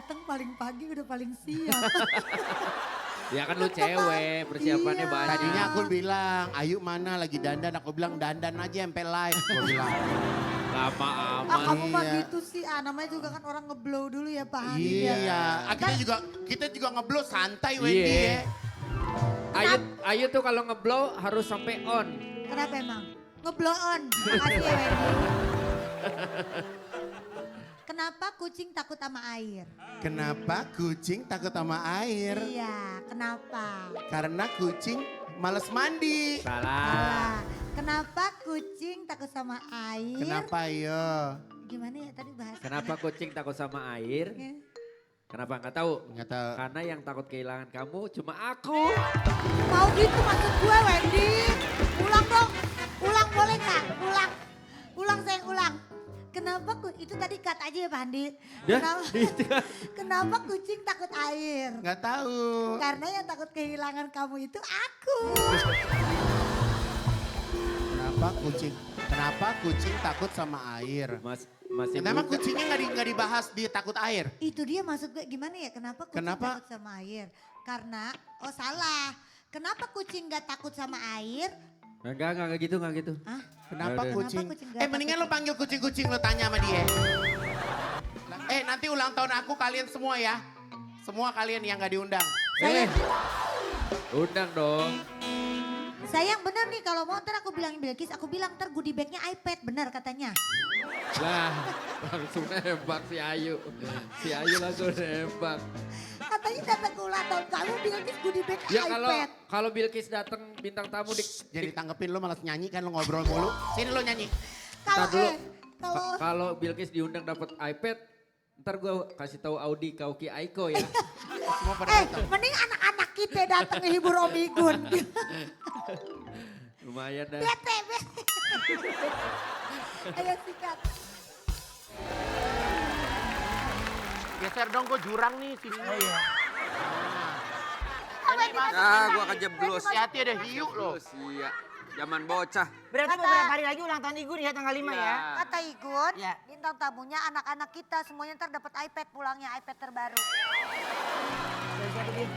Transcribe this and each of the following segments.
datang paling pagi udah paling siap. Ya kan lu cewek, persiapannya Iya. banyak. Tadinya aku bilang, Ayu mana lagi dandan? Aku bilang dandan aja sampai live. Aku bilang. Lama Ah amat. kamu mah Iya. gitu sih, namanya juga kan orang ngeblow dulu ya Pak Handi ya. Iya. Kita juga ngeblow santai Wendy Iya. ya. Ayu tuh kalau ngeblow harus sampai on. Kenapa emang? Ngeblow on, makasih ya Wendy. Kenapa kucing takut sama air? Kenapa kucing takut sama air? Iya, kenapa? Karena kucing males mandi. Salah. Salah. Kenapa kucing takut sama air? Kenapa yo? Gimana ya tadi bahas? Kenapa kucing takut sama air? Kenapa nggak tahu? Nggak tahu. Karena yang takut kehilangan kamu cuma aku. Mau gitu maksud gue Wendy. Ulang dong. Ulang boleh nggak? Ulang. Ulang sayang ulang. Kenapa itu tadi cut aja ya Pak Handi. Dah, Kenapa, itu. kenapa kucing takut air? Nggak tahu. Karena yang takut kehilangan kamu itu aku. Kenapa kucing takut sama air? Masih Kenapa muda. kucingnya nggak dibahas di takut air? Itu dia maksud gue gimana ya kenapa kucing Kenapa? takut sama air? Karena, oh salah. Kenapa kucing gak takut sama air? Enggak gitu, enggak gitu. Hah? Kenapa Udah. kucing? Kenapa kucing nggak Mendingan takut? lo panggil kucing-kucing lo tanya sama dia. Nanti ulang tahun aku kalian semua ya. Semua kalian yang gak diundang. Sayang, Undang dong. sayang bener nih kalau mau ntar aku bilangin Bilkis, aku bilang ntar goodie bagnya iPad, bener katanya. Lah, langsung nembak si Ayu. Si Ayu langsung nembak. Katanya datang ke ulang tahun kamu Bilkis goodie bag Ya kalau iPad. kalau Bilkis datang bintang tamu di Jadi tanggepin lo malas nyanyi kan lo ngobrol mulu. Sini lo nyanyi. Kalau Ntar dulu. kalau Kalau Bilkis diundang dapat iPad, ntar gue kasih tahu Audi Kauki Aiko ya. Semua pada datang. mending anak-anak kita datang ngehibur Om Igun. Lumayan dah. Bete, bete. Ayo sikat. Geser dong gue jurang nih sini. Oh iya. Gua kejeblos. Hati-hati ada hiu lo. Iya, zaman bocah. Berarti beberapa hari lagi ulang tahun Igun ya tanggal 5 ya. Kata Igun, Ya. bintang tamunya anak-anak kita semuanya ntar dapat iPad pulangnya, iPad terbaru. Dari siapa dia?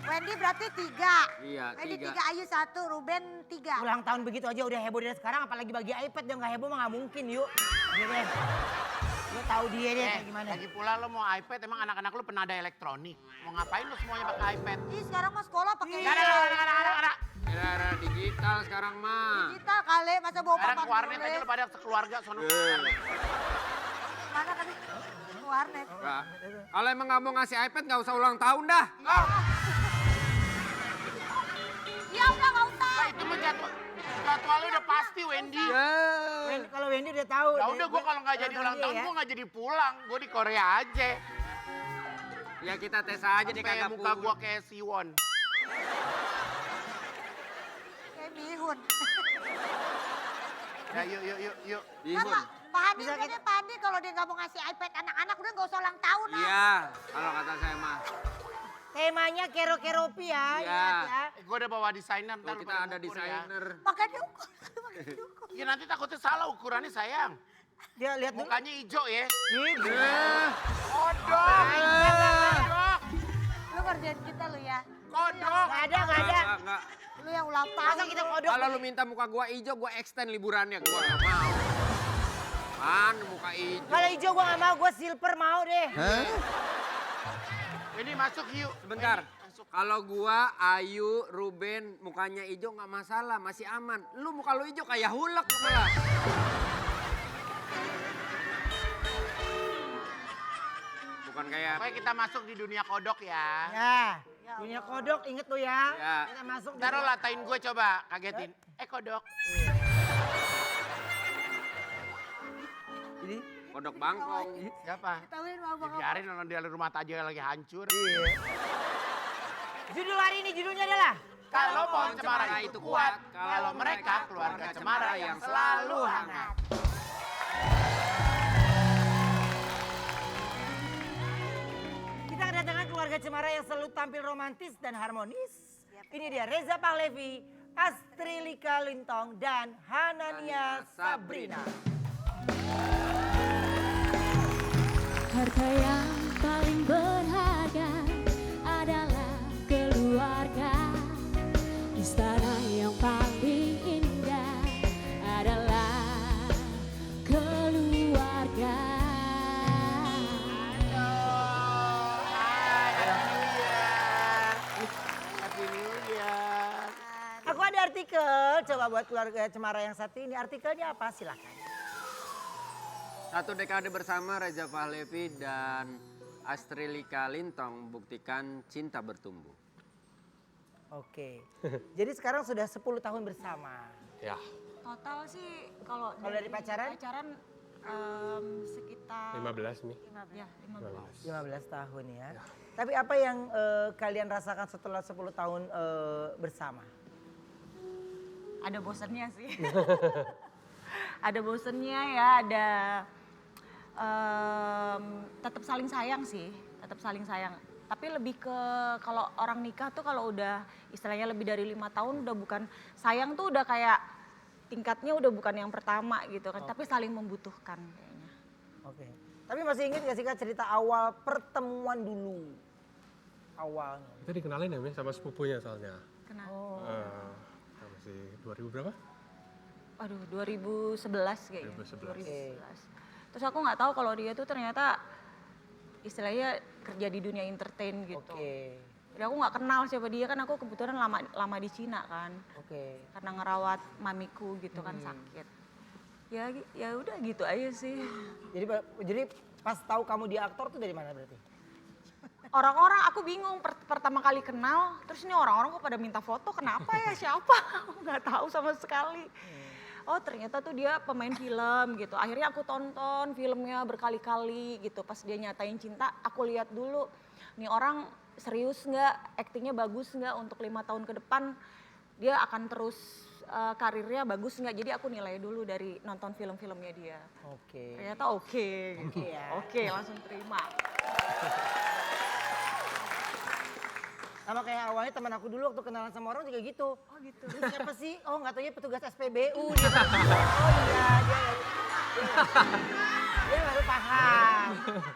Wendy berarti 3. Iya, Wendy 3. 3, Ayu 1, Ruben 3. Ulang tahun begitu aja udah heboh dari sekarang apalagi bagi iPad yang gak heboh mah gak mungkin yuk. Udah deh. Lo tahu dia deh kayak gimana. Lagi pula lo mau iPad emang anak-anak lo penada elektronik. Mau ngapain lo semuanya pakai iPad? Ih sekarang mah sekolah pakai Gak ada. Era digital sekarang mah. digital kali, masa bawa Sekarang papan ke warnet tulis. aja lo pada sekeluarga sono. Mana tadi? Ke warnet. Enggak. Kalau emang nggak mau ngasih iPad nggak usah ulang tahun dah. Ya udah gak usah. Nah, itu mah jadwalnya udah pasti Wendy. Kalau Wendy udah tahu. Ya udah gue kalau nggak jadi ulang tahun ya. gue nggak jadi pulang. Gue di Korea aja. Ya kita tes aja deh Sampai kagak muka gue pulang. kayak Siwon. Kayak bihun. Ya yuk. Bihun. Pak Handi Bisa udah kita- deh Pak Handi kalau dia gak mau ngasih iPad anak-anak udah gak usah ulang tahun lah. Iya, kalau kata saya mah. Temanya kero-keropi ya. Iya. Ingat ya. Gue udah bawa desainer ntar Tuh lu kita pada ada ngukur ya. desainer. Makanya ukur. Makanya diukur. Ya nanti takutnya salah ukurannya sayang. Dia lihat dulu. Mukanya hijau ya. Ih, Kodok. Kodok. Lu ngerjain kita lu ya. Kodok. Gak ada, gak ada. Enggak. Lu yang ulang tahun. Masa kita kodok? Kalau lu minta muka gua hijau, gua extend liburannya. Gua nggak mau. Kan muka hijau. Kalau hijau gua gak mau, gua silver mau deh. Ini masuk yuk. Sebentar. Kalau gua, Ayu, Ruben, mukanya hijau nggak masalah, masih aman. Lu muka lu hijau kayak hulek malah. Bukan kayak Pokoknya kita masuk di dunia kodok ya. Ya, punya kodok inget tuh ya. Ya. Kita masuk. Ntar lo latain gue coba kagetin. Kodok. Ini. kodok bangkong. Siapa? Ketahuin mama kamu. Biarin orang di rumah aja lagi hancur. Judul hari ini judulnya adalah Kalau pohon cemara itu kuat, kalau mereka keluarga cemara yang selalu hangat. kita kedatangan keluarga cemara yang selalu tampil romantis dan harmonis. Ini dia Reza Pahlevi, Astri Lika Lintong, dan Hanania Sabrina. Harta yang paling berharga adalah keluarga. Istana yang paling indah adalah keluarga. Happy New Year. Aku ada artikel, coba buat keluarga Cemara yang satu ini. Artikelnya apa? Silakan. 1 dekade bersama Reza Fahlevi dan Astrilika Lintong buktikan cinta bertumbuh. Oke. Jadi sekarang sudah 10 tahun bersama. Ya, Total sih kalau dari pacaran? Sekitar 15 nih. ya 15. 15 tahun ya. Tapi apa yang kalian rasakan setelah 10 tahun bersama? Ada bosennya sih. Ada bosennya ya, ada tetap saling sayang sih, tetap saling sayang. Tapi lebih ke kalau orang nikah tuh kalau udah istilahnya lebih dari 5 tahun udah bukan sayang tuh udah kayak tingkatnya udah bukan yang pertama gitu kan, tapi saling membutuhkan kayaknya. Oke. Tapi masih ingat gak sih Kak cerita awal pertemuan dulu? Awalnya. Kita dikenalin ya Mi, sama sepupunya soalnya. Kenapa? Masih 2000 berapa? Aduh 2011 kayaknya. 2011. Terus aku nggak tahu kalau dia tuh ternyata istilahnya kerja di dunia entertain gitu. Oke. Jadi aku nggak kenal siapa dia, kan aku kebetulan lama di Cina kan. Oke. Karena ngerawat mamiku gitu kan sakit. Ya udah gitu aja sih. Jadi pas tahu kamu dia aktor tuh dari mana berarti? Orang-orang aku bingung pertama kali kenal, terus ini orang-orang kok pada minta foto, kenapa ya, siapa? Aku nggak tahu sama sekali. Oh ternyata tuh dia pemain film gitu. Akhirnya aku tonton filmnya berkali-kali gitu. Pas dia nyatain cinta, aku lihat dulu. Nih orang serius nggak, aktingnya bagus nggak untuk 5 tahun ke depan. Dia akan terus karirnya bagus nggak. Jadi aku nilai dulu dari nonton film-filmnya dia. Oke. Ternyata oke. Oke ya. Oke, langsung terima. Sama kayak awalnya teman aku dulu waktu kenalan sama orang juga gitu. Oh gitu. Lu siapa sih? Oh nggak tahu ya petugas SPBU. Dia oh iya dia baru paham.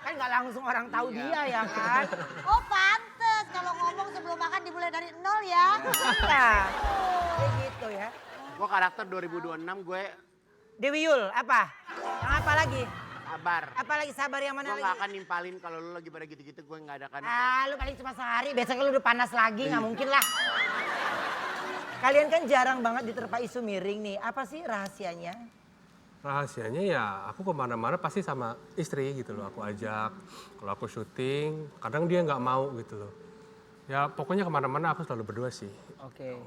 Kan nggak langsung orang tahu dia ya kan. Oh pantes kalau ngomong sebelum makan dimulai dari nol ya. Iya. Kayak gitu ya. Gue karakter 2026 gue Dewi Yul apa? Yang apa lagi? sabar. Apa lagi sabar yang mana Gue lagi? gak akan nimpalin kalau lu lagi pada gitu-gitu gue gak ada kan. Lu paling cuma sehari, besoknya lu udah panas lagi, nggak mungkin lah. Kalian kan jarang banget diterpa isu miring nih, apa sih rahasianya? Rahasianya ya aku kemana-mana pasti sama istri gitu loh, aku ajak. Kalau aku syuting, kadang dia nggak mau gitu loh. Ya pokoknya kemana-mana aku selalu berdua sih. Oke.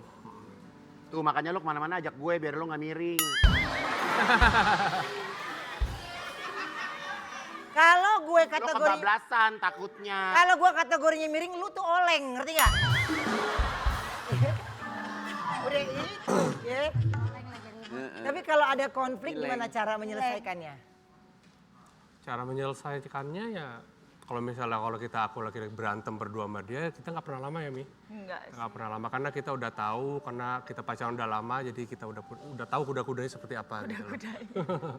Tuh makanya lu kemana-mana ajak gue biar lu gak miring. Kalau gue Lu kategori, kebablasan takutnya. kalau gue kategorinya miring, lu tuh oleng, ngerti nggak? Udah itu, ya. Tapi kalau ada konflik gimana cara menyelesaikannya? Cara menyelesaikannya ya kalau misalnya aku lagi berantem berdua sama dia, kita nggak pernah lama ya Mi? Enggak sih. Nggak pernah lama karena kita udah tahu, karena kita pacaran udah lama, jadi kita udah tahu kuda-kudanya seperti apa. Kuda-kudanya. Gitu loh.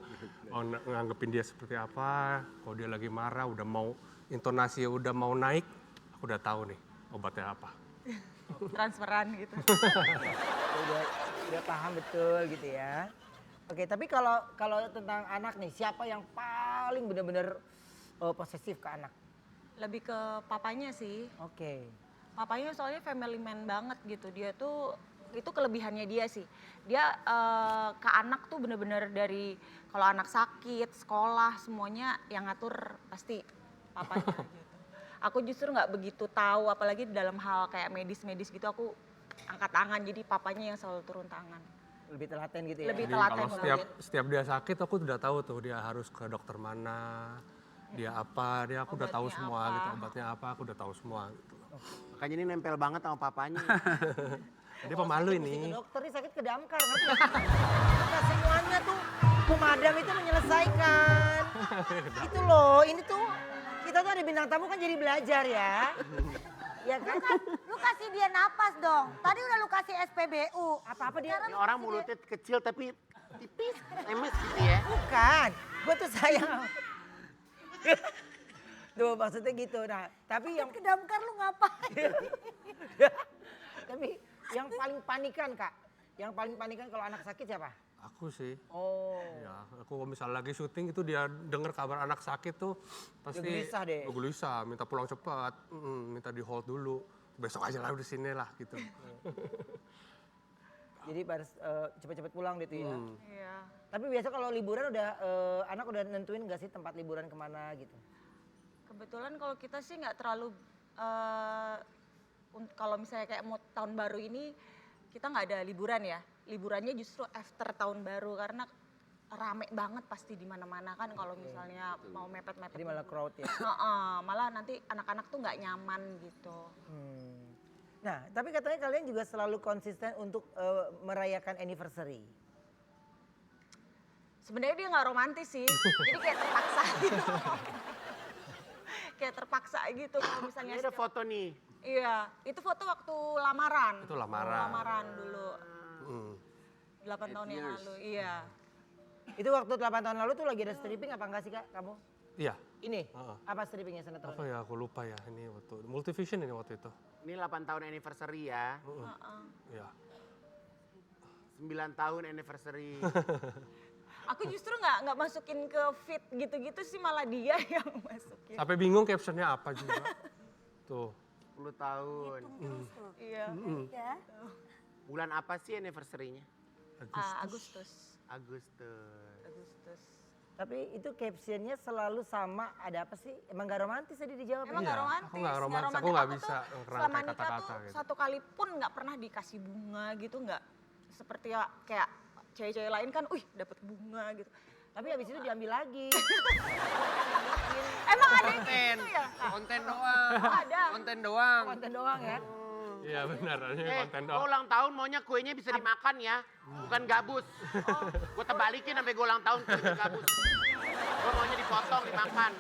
Nganggepin dia seperti apa, kalau dia lagi marah, udah mau intonasi udah mau naik, aku udah tahu nih obatnya apa. Transferan gitu. udah paham betul gitu ya. Oke, tapi kalau tentang anak nih, siapa yang paling benar-benar posesif ke anak? Lebih ke papanya sih. Oke. Papanya soalnya family man banget gitu. Dia tuh, itu kelebihannya dia sih. Dia ke anak tuh bener-bener dari kalau anak sakit, sekolah, semuanya yang ngatur pasti papanya gitu. Aku justru nggak begitu tahu, apalagi dalam hal kayak medis-medis gitu aku angkat tangan. Jadi papanya yang selalu turun tangan. Lebih telaten gitu ya? Lebih Jadi telaten kalau banget. setiap dia sakit, aku udah tahu tuh dia harus ke dokter mana, dia apa, aku udah tahu Obatnya semua apa. gitu, obatnya apa, aku udah tahu semua gitu loh. Makanya ini nempel banget sama papanya. Dia pemalu Mesti ke ini. dokter nih sakit ke damkar, ngerti nggak? Kita semuanya tuh pemadam itu menyelesaikan. Itu loh, ini tuh kita tuh ada bintang tamu kan jadi belajar ya. Ya kan? Lu kasih dia napas dong. Tadi udah lu kasih SPBU. Apa-apa dia? Ini orang mulutnya kecil tapi tipis, emes gitu ya. Bukan, gue tuh sayang. Tuh maksudnya gitu. Nah, tapi yang Ke damkar lu ngapain? tapi yang paling panikan Kak, yang paling panikan kalau anak sakit siapa? Aku sih. Oh. Ya, aku kalau misalnya lagi syuting itu dia dengar kabar anak sakit tuh pasti gelisah deh. gelisah, minta pulang cepat, minta di hold dulu. Besok aja lah udah sini lah gitu. Jadi harus cepet-cepet pulang gitu ya. Iya. Tapi biasa kalau liburan udah anak udah nentuin nggak sih tempat liburan kemana gitu? Kebetulan kalau kita sih nggak terlalu kalau misalnya kayak mau tahun baru ini kita nggak ada liburan ya. Liburannya justru after tahun baru karena rame banget pasti di mana-mana kan kalau misalnya mau mepet-mepet. Jadi malah crowd ya. Malah nanti anak-anak tuh nggak nyaman gitu. Nah, tapi katanya kalian juga selalu konsisten untuk merayakan anniversary. Sebenarnya dia nggak romantis sih, jadi kayak terpaksa gitu. Kayak terpaksa gitu kalau misalnya. Ini ada foto nih. Iya, itu foto waktu lamaran. Itu lamaran. Lamaran dulu. 8 tahun yang lalu, iya. Itu waktu 8 tahun lalu tuh lagi ada stripping apa enggak sih Kak kamu? Iya. Ini? Apa strippingnya sinetron? Apa ya aku lupa ya ini waktu Multivision ini waktu itu. Ini 8 tahun anniversary ya. Iya. 9 tahun anniversary. Aku justru nggak masukin ke feed gitu-gitu sih, malah dia yang masukin. Sampai bingung captionnya apa juga. Tuh. 10 tahun. Iya. Ya. Bulan apa sih anniversary-nya? Agustus. Agustus. Tapi itu captionnya selalu sama, ada apa sih? Emang gak romantis tadi dijawab? Emang Iya, nggak romantis. aku nggak romantis, aku romantis. nggak tuh bisa selama ngerangkai nikah kata-kata tuh gitu. satu kali pun nggak pernah dikasih bunga gitu, nggak seperti ya, kayak cewek-cewek lain kan, dapat bunga gitu. Tapi habis itu diambil lagi. Emang ada yang Konten, gitu ya? Kak? konten doang. Ada. Konten doang. Konten doang ya. Iya benar, hanya konten Gue doang. ulang tahun maunya kuenya bisa dimakan ya, bukan gabus. Gue tebalikin sampai gue ulang tahun kuenya gabus. Gue maunya dipotong, dimakan.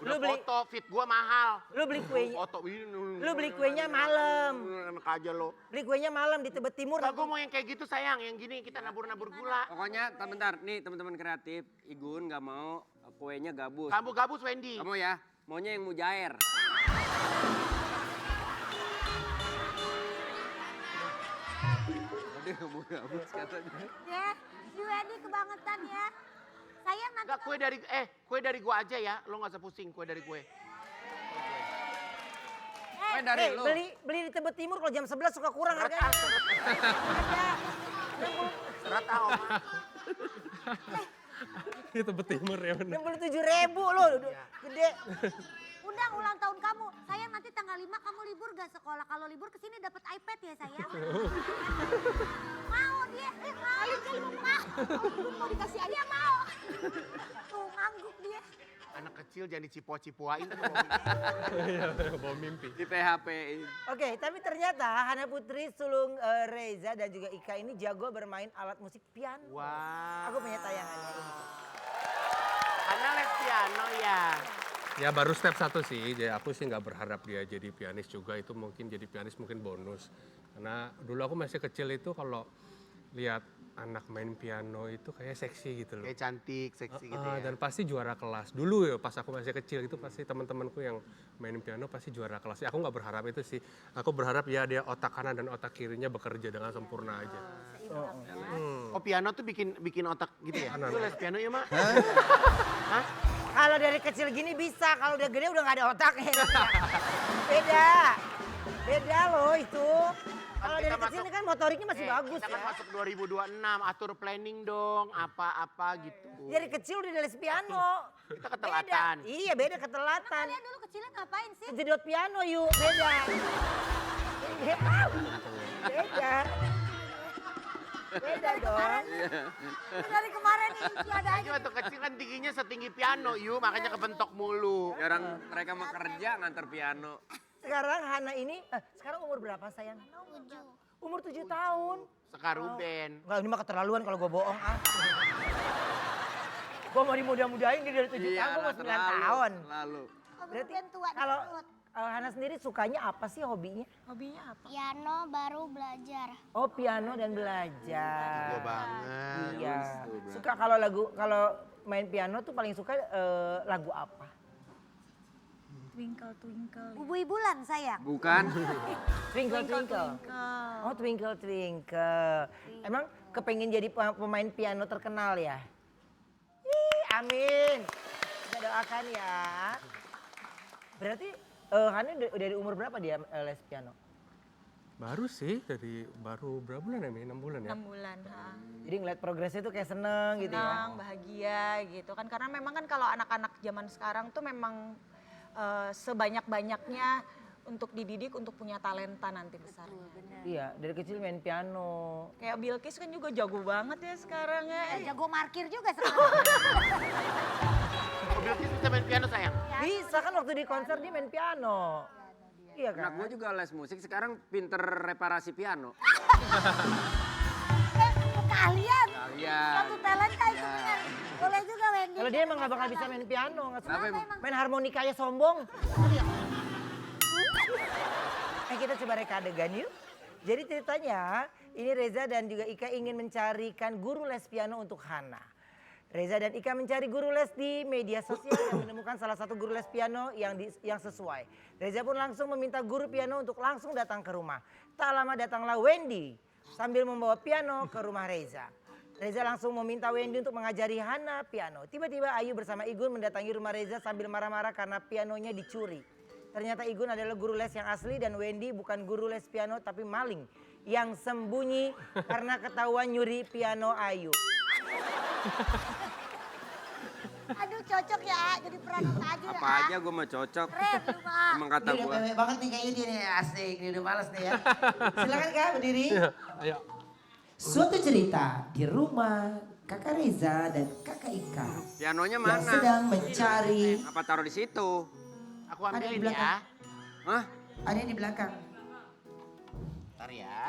Udah Lu beli- foto, fit gue mahal. Lu beli kuenya, Foto ini. lu beli kuenya malam. Enak aja lo. Beli kuenya malam di Tebet Timur. Enggak, gue mau yang kayak gitu sayang, yang gini kita nabur-nabur gula. Pokoknya, bentar, nih teman-teman kreatif, Igun nggak mau kuenya gabus. Kamu gabus Wendy. Kamu ya, maunya yang mujair. Dia nggak mau gabus katanya. Ya, si Wendy kebangetan ya. Sayang nanti Enggak, kue dari gue aja ya, lo gak usah pusing kue dari gue. Kue dari lu. Beli di Tebet Timur kalau jam 11 suka kurang harganya. Serat ah, Oma. Itu Timur ya benar. 67.000 loh, gede. undang ulang tahun kamu. Sayang nanti tanggal 5 kamu libur gak sekolah. Kalau libur kesini dapat iPad ya sayang. Mau dia, mau dikasih aja mau. Tuh ngangguk dia. Anak kecil jangan dicipo-cipoain. Iya, bawa mimpi. Di PHP. Oke, tapi ternyata Hana Putri, Sulung Reza dan juga Ika ini jago bermain alat musik piano. Wah. Aku punya tayangannya ini. Karena les piano ya. Ya baru step 1 sih, jadi aku sih nggak berharap dia jadi pianis juga, itu mungkin jadi pianis mungkin bonus. Karena dulu aku masih kecil itu kalau lihat anak main piano itu kayak seksi gitu loh. Kayak cantik, seksi gitu ya. Dan pasti juara kelas. Dulu ya pas aku masih kecil itu pasti teman-temanku yang main piano pasti juara kelas. Ya, aku nggak berharap itu sih. Aku berharap ya dia otak kanan dan otak kirinya bekerja dengan sempurna aja. Oh piano tuh bikin otak gitu ya? Lu les piano ya Mak? Hah? Kalau dari kecil gini bisa, kalau udah gede udah nggak ada otaknya. Beda. Beda loh itu. Kalau dari kecil ini kan motoriknya masih bagus Kita kan ya. masuk 2026, atur planning dong, apa-apa gitu. Dari kecil udah les piano. Kita ketelatan. Beda. Iya beda ketelatan. Kalian dulu kecilnya ngapain sih? Jedot piano yuk, beda. Beda. Beda dong. Dari kemarin ini sudah ada Ini waktu kecil kan tingginya setinggi piano, yuk makanya kebentok mulu. Ya orang mereka mau kerja nganter piano. Sekarang Hana ini, sekarang umur berapa sayang? 7. Umur 7 tahun. Sekaruben. Enggak, ini mah keterlaluan kalau gue bohong ah. Gue mau dimudah-mudahin dia dari 7 tahun, gue mau 9 tahun. Lalu. Berarti tua di kalau perut. Hana sendiri sukanya apa sih hobinya? Hobinya apa? Piano baru belajar. Oh piano dan belajar. Gue banget. Iya. Suka kalau main piano tuh paling suka lagu apa? Twinkle twinkle. Bubu Bulan sayang. Bukan. Twinkle twinkle. Oh twinkle twinkle. Emang kepengen jadi pemain piano terkenal ya? Ih, amin. Kita doakan ya. Berarti Hana dari umur berapa dia les piano? Baru sih, baru berapa bulan ya, Mi? 6 bulan ya? 6 bulan. Ha. Jadi ngeliat progresnya tuh kayak seneng gitu ya? Senang, bahagia gitu kan. Karena memang kan kalau anak-anak zaman sekarang tuh memang sebanyak-banyaknya untuk dididik untuk punya talenta nanti besarnya. Iya, dari kecil main piano. Kayak Bilkis kan juga jago banget ya sekarang ya. Jago markir juga sekarang. Mobil bisa main piano sayang. Bisa kan waktu di konser dia main piano. Iya kan? Anak gue juga les musik, sekarang pinter reparasi piano. Kalian. Kalian. Satu talenta itu benar. Boleh juga Wendy. Kalau dia emang gak bakal bisa main piano. Kenapa emang? Main harmonikanya sombong. Kita coba reka adegan yuk. Jadi ceritanya ini Reza dan juga Ika ingin mencarikan guru les piano untuk Hana. Reza dan Ika mencari guru les di media sosial dan menemukan salah satu guru les piano yang sesuai. Reza pun langsung meminta guru piano untuk langsung datang ke rumah. Tak lama datanglah Wendy sambil membawa piano ke rumah Reza. Reza langsung meminta Wendy untuk mengajari Hana piano. Tiba-tiba Ayu bersama Igun mendatangi rumah Reza sambil marah-marah karena pianonya dicuri. Ternyata Igun adalah guru les yang asli dan Wendy bukan guru les piano tapi maling yang sembunyi karena ketahuan nyuri piano Ayu. Aduh cocok ya jadi peranata aja Apa ya. aja gue mah cocok. Keren lu mah. Emang kata Dia gue. udah mewek banget nih kayaknya dia nih asik, dia udah males nih ya. Silakan Kak berdiri. Ayo. Suatu cerita di rumah Kakak Reza dan Kakak Ika Pianonya yang mana? sedang mencari. Apa taruh di situ? Aku Ada di ambilin belakang. ya. Hah? Ada yang di belakang. Ntar ya.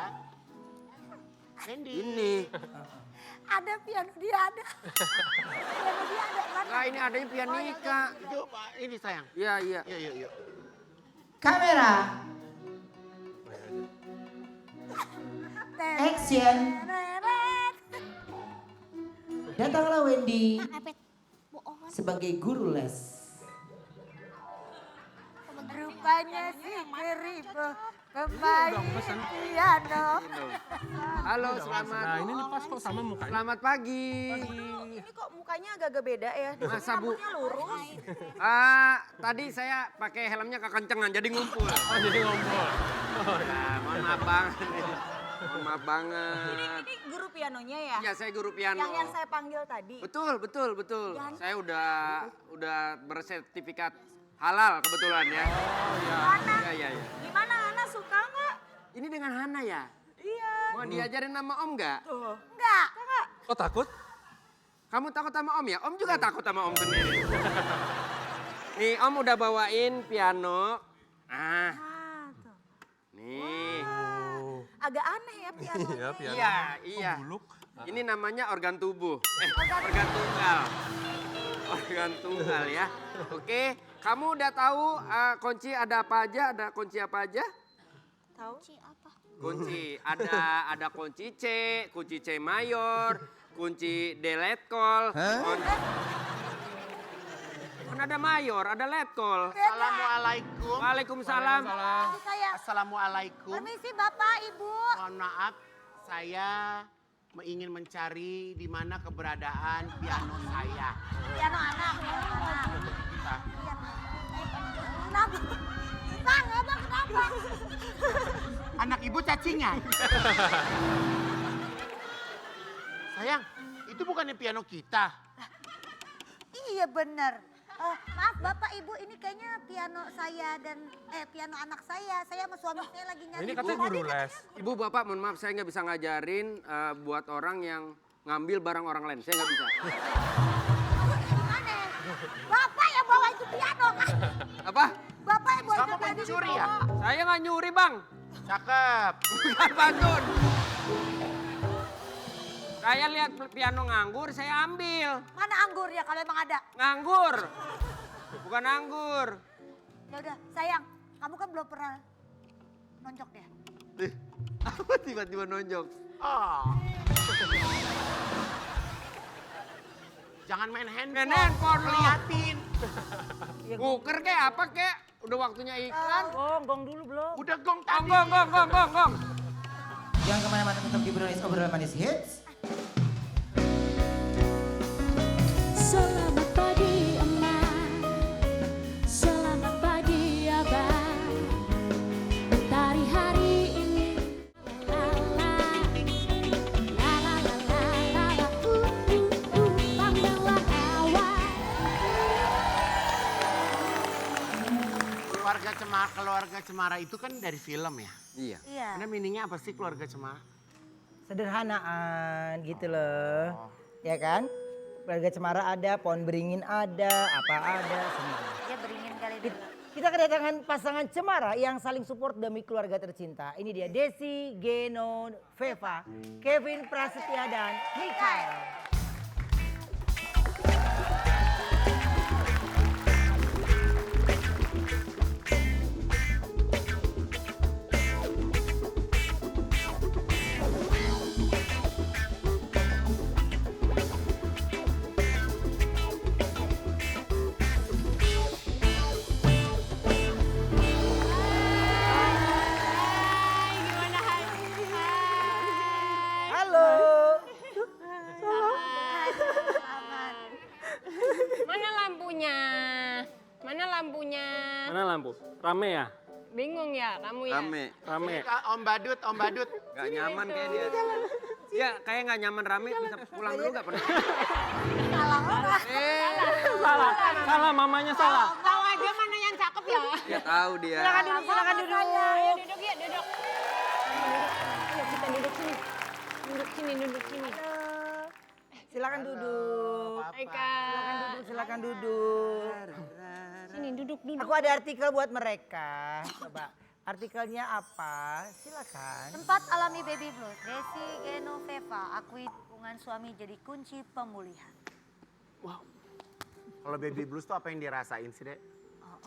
Wendy. Ini. Ada piano dia ada. Piano dia ada. Mana? Enggak, ini adanya pianika. Yuk, Pak, ini sayang. Iya, iya. Yuk. Kamera, action. Datanglah Wendy Mepet. Bohong. sebagai guru les. Rupanya si Keribo pemain piano. Halo, selamat. Nah ini nih pas kok sama mukanya. Selamat pagi. Ini kok mukanya agak-agak beda ya. Di sini Masa, Bu? rambutnya lurus. Tadi saya pakai helmnya kekencengan jadi ngumpul. Oh jadi ngompol. Ya, mohon maaf banget. Mohon maaf banget. Ini guru pianonya ya? Ya, saya guru piano. Yang saya panggil tadi. Betul. Saya udah bersertifikat halal kebetulan ya. Mana? Iya. Gimana Hana suka nggak? Ini dengan Hana ya? Iya. Mau diajarin nama Om nggak? Tuh. Enggak. Kok takut? Kamu takut sama Om ya? Om juga takut sama Om sendiri. Nih, Om udah bawain piano. Ah, tuh. Nih. Agak aneh ya pianonya. Iya piano. Iya. Buluk. Ini namanya organ tubuh. Organ tunggal. Organ tunggal ya. Oke, kamu udah tahu kunci ada apa aja? Ada kunci apa aja? Tahu? Apa? Kunci ada kunci C mayor, kunci D letkol. Kan ada mayor, ada letkol. Assalamualaikum. Waalaikumsalam. Saya Assalamualaikum. permisi Bapak, Ibu. Mohon maaf, saya ingin mencari di mana keberadaan piano saya. Piano anak. Kita. Kenapa? Bang, abang kenapa? Anak ibu cacingan. Sayang, itu bukannya piano kita. Iya bener. Maaf Bapak Ibu, ini kayaknya piano saya dan piano anak saya. Saya sama suami saya lagi nyari. Ini katanya guru les. Ibu bapak, mohon maaf saya nggak bisa ngajarin buat orang yang ngambil barang orang lain. Saya nggak bisa. Gimana? Bapak yang bawa itu piano. Apa? Bapak yang bawa Kamu itu piano. pencuri ya? Saya nggak nyuri bang. Cakep. Bukan Bantun. Saya lihat piano nganggur, saya ambil. Mana anggurnya kalau emang ada? Nganggur. Bukan anggur. Ya udah, sayang, kamu kan belum pernah nonjok ya. Apa tiba-tiba nonjok? Oh. Jangan main handphone. Main handphone lo. Liatin. Buker kek apa kek? Udah waktunya iklan. Gong dulu belum. Udah gong tadi. Gong. Jangan kemana-mana, tetap di obrolan manis hits. Selamat pagi emak, selamat pagi abah. Mentari hari ini la la la la la la la panggillah awan. Keluarga Cemara itu kan dari film ya. Iya. Iya. Karena meaningnya apa sih keluarga Cemara? Sederhanaan gitu loh. Ya kan? Keluarga Cemara ada, pohon beringin ada, apa ada, semua. Dia beringin kali dulu. Kita kedatangan pasangan Cemara yang saling support demi keluarga tercinta. Ini dia Desi, Geno, Veva, Kevin Prasetya dan Mikael. Halo. Mana lampunya? Mana lampunya? Mana lampu? Rame ya? Bingung ya kamu ya? Rame. Om Badut. Gak nyaman kayak dia. Ya kayak gak nyaman rame bisa pulang dulu gak pernah. Salah, mamanya salah. Tahu aja mana yang cakep ya? Ya tahu dia. Silakan duduk. Ayo duduk ya, duduk. Ayo kita duduk sini. Duduk sini. Silakan duduk. Hai Kak. Silakan duduk. Sini duduk. Aku ada artikel buat mereka. Coba. Artikelnya apa? Silakan. Tempat alami baby blues. Desi, Geno, Veva. Akui dukungan suami jadi kunci pemulihan. Kalau baby blues tuh apa yang dirasain sih, Dek?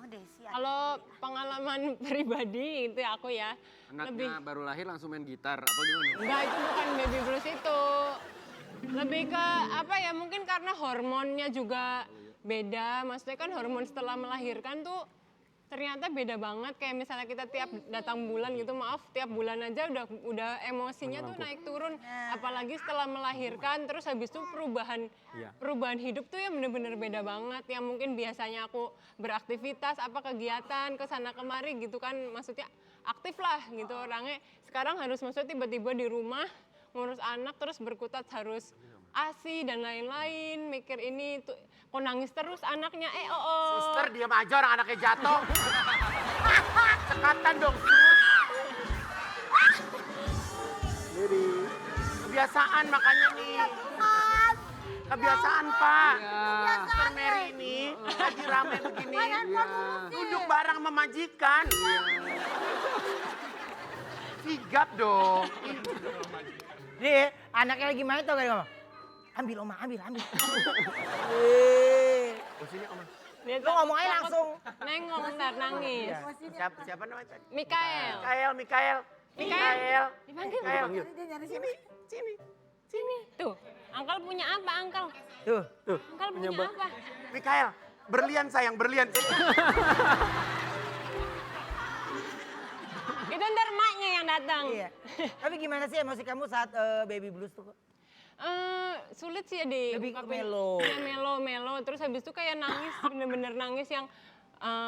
Oh Desi. Kalau pengalaman pribadi itu aku ya. Anaknya baru lahir langsung main gitar apa gimana? Enggak, itu bukan baby blues itu. Lebih ke apa ya, mungkin karena hormonnya juga beda. Maksudnya kan hormon setelah melahirkan tuh ternyata beda banget. Kayak misalnya kita tiap datang bulan gitu, tiap bulan aja udah emosinya tuh naik turun. Apalagi setelah melahirkan, terus habis itu perubahan hidup tuh ya bener-bener beda banget. Yang mungkin biasanya aku beraktivitas, kegiatan, kesana kemari gitu kan. Maksudnya aktif lah gitu orangnya. Sekarang harus maksudnya tiba-tiba di rumah, ngurus anak terus berkutat harus ASI dan lain-lain, mikir ini tuh kok nangis terus anaknya Suster diam aja orang anaknya jatuh. Cekatan dong. Kebiasaan makanya nih. Kebiasaan Pak. Suster Mary ini lagi rame begini. Duduk bareng sama majikan. Sigap dong. Nih, anaknya lagi main tau gak dia ngomong? Ambil Oma, ambil. Sini Oma. Lo ngomong aja langsung. nengok ntar nangis. Siapa namanya? Mikael. Mikael. Dipanggil. Sini. Tuh, Angkel punya apa Angkel? Tuh. Angkel punya apa? Mikael, berlian sayang, berlian. Itu ntar emaknya yang datang. Iya. Tapi gimana sih emosi kamu saat baby blues tuh? Sulit sih ya di Lebih ke ungkapin. melo. Iya, melo. Terus habis itu kayak nangis, bener-bener nangis yang